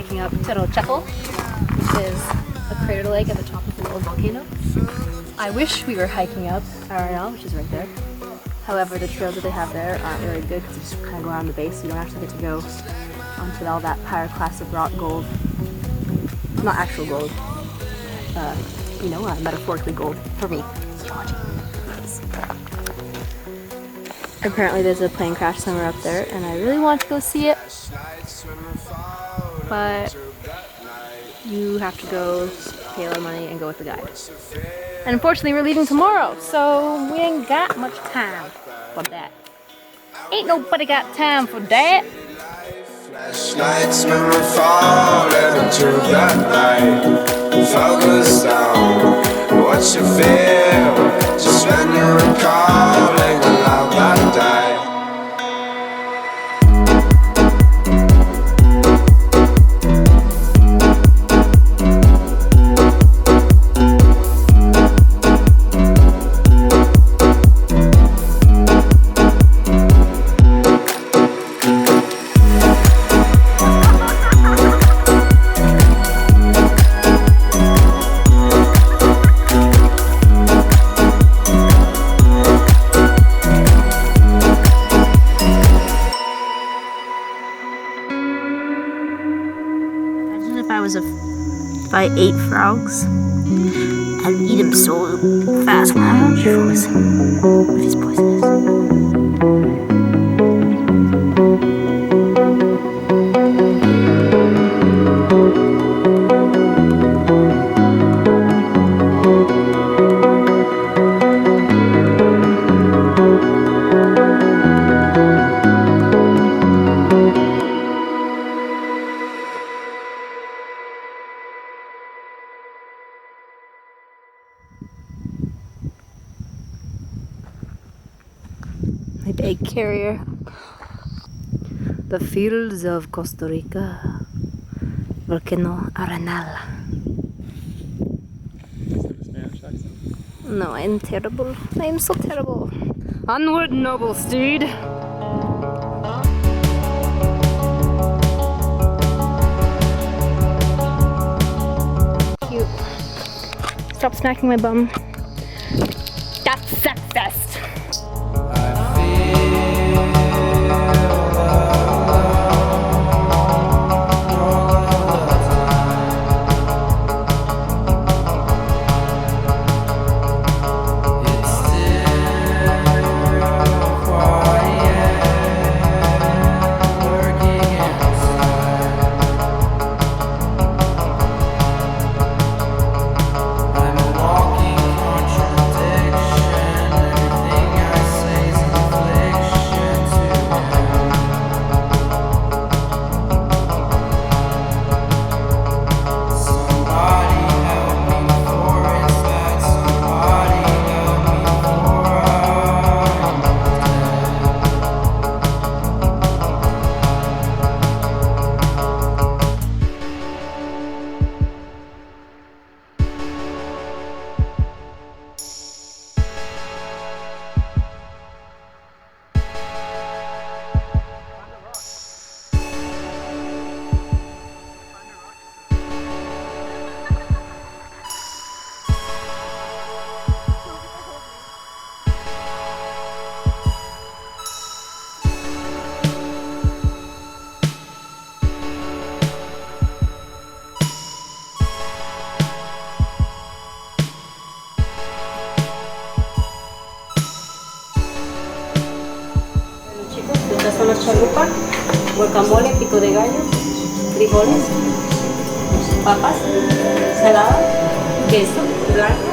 hiking up Cerro Chato, which is a crater lake at the top of an old volcano. I wish we were hiking up Arenal, which is right there. However, the trails that they have there aren't very good because you just kind of go around the base, so you don't actually get to go onto all that pyroclastic rock gold. Not actual gold, you know, metaphorically gold for me. Geology. Apparently there's a plane crash somewhere up there and I really want to go see it, but you have to go pay a lot of money and go with the guide. And unfortunately we're leaving tomorrow, so we ain't got much time for that. Ain't nobody got time for that. Flashlights when we're falling into that night. Focus down, what you feel, just when you're recalling a love that died. If I ate frogs, I'd eat them so fast when I'm poison. But he's poisonous. My egg carrier. The fields of Costa Rica. Volcano Arenal. No, I'm terrible. I am so terrible. Onward, noble steed! Cute. Stop smacking my bum. That's sex fest! Estas son las chalupas, guacamole, pico de gallo, frijoles, papas, salada, queso, carne.